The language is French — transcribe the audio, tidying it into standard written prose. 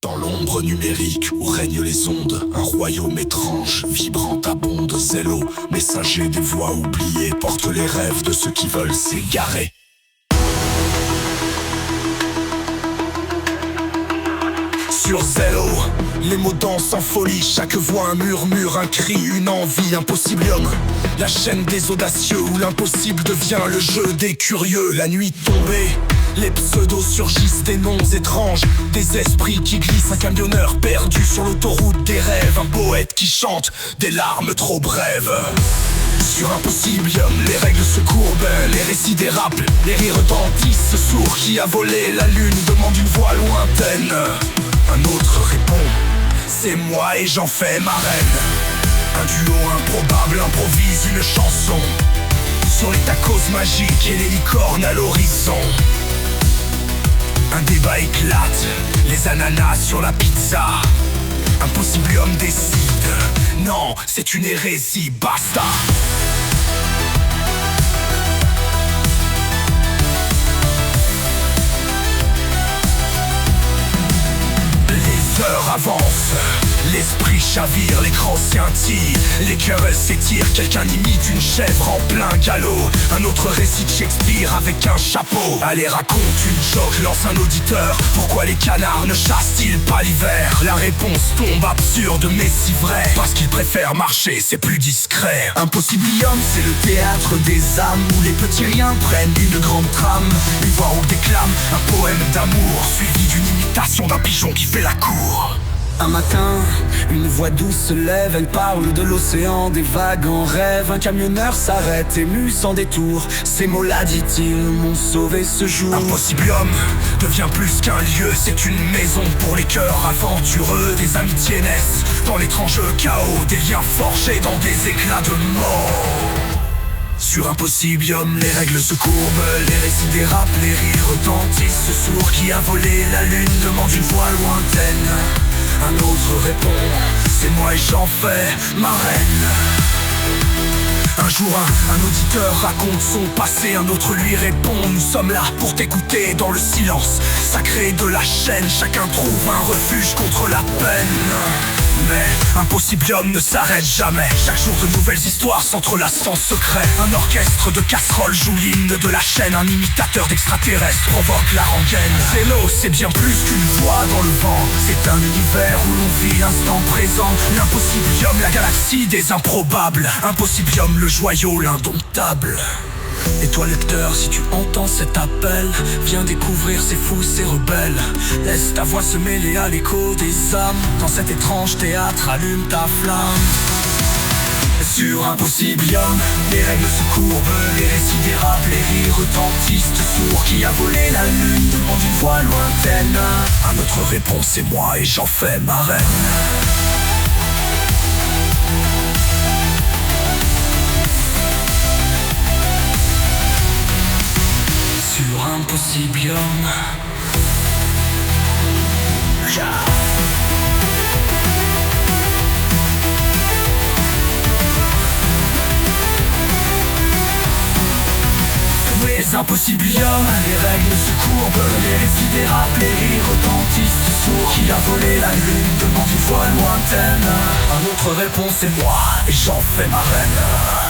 Dans l'ombre numérique où règnent les ondes, un royaume étrange, vibrant, abonde. Zélo, messager des voix oubliées, porte les rêves de ceux qui veulent s'égarer. Sur Zélo, les mots dansent en folie, chaque voix un murmure, un cri, une envie, impossiblium. La chaîne des audacieux où l'impossible devient le jeu des curieux. La nuit tombée, les pseudos surgissent, des noms étranges, des esprits qui glissent. Un camionneur perdu sur l'autoroute des rêves, un poète qui chante des larmes trop brèves. Sur Impossiblium, les règles se courbent, les récits dérapent, les rires retentissent. Ce sourd qui a volé la lune demande une voix lointaine. Un autre répond, c'est moi et j'en fais ma reine. Un duo improbable improvise une chanson sur les tacos magiques et les licornes à l'horizon. Un débat éclate, les ananas sur la pizza. Impossiblium décide, non, c'est une hérésie, basta. Les heures avancent, l'esprit chavire, l'écran scintille, les cœurs s'étirent, quelqu'un imite une chèvre en plein galop. Un autre récit de Shakespeare avec un chapeau. Allez, raconte une joke, lance un auditeur. Pourquoi les canards ne chassent-ils pas l'hiver? La réponse tombe absurde mais si vraie, parce qu'ils préfèrent marcher, c'est plus discret. Impossiblium, c'est le théâtre des âmes où les petits riens prennent une grande trame. Une voix on déclame un poème d'amour suivi d'une imitation d'un pigeon qui fait la cour. Un matin, une voix douce se lève, elle parle de l'océan, des vagues en rêve. Un camionneur s'arrête, ému sans détour. Ces mots-là, dit-il, m'ont sauvé ce jour. Impossiblium devient plus qu'un lieu, c'est une maison pour les cœurs aventureux. Des amitiés naissent dans l'étrange chaos, des liens forgés dans des éclats de mort. Sur Impossiblium, les règles se courbent, les récits dérapent, les rires retentissent. Ce sourd qui a volé la lune demande une voix lointaine. Un autre répond, c'est moi et j'en fais ma reine. Un jour un auditeur raconte son passé, un autre lui répond, nous sommes là pour t'écouter dans le silence sacré de la chaîne. Chacun trouve un refuge contre la peine. Mais Impossiblium ne s'arrête jamais. Chaque jour de nouvelles histoires s'entrelacent en secret. Un orchestre de casseroles joue l'hymne de la chaîne. Un imitateur d'extraterrestres provoque la rengaine. Zélo, c'est bien plus qu'une voix dans le vent. C'est un univers où l'on vit l'instant présent. L'Impossiblium, la galaxie des improbables. Impossiblium, le joyau, l'indomptable. Et toi lecteur, si tu entends cet appel, viens découvrir ces fous, ces rebelles. Laisse ta voix se mêler à l'écho des âmes. Dans cet étrange théâtre, allume ta flamme. Sur Impossiblium, les règles se courbent, les récits dérapent, les rires retentissent. Ce sourd qui a volé la lune demande une voix lointaine. Un autre répond, c'est moi et j'en fais ma reine. Impossiblium. Les Impossiblium, les règles se courbent, les récits dérapent, les rires retentissent. Ce sourd qui a volé la lune demande une voix lointaine. Un autre répond, c'est moi et j'en fais ma reine.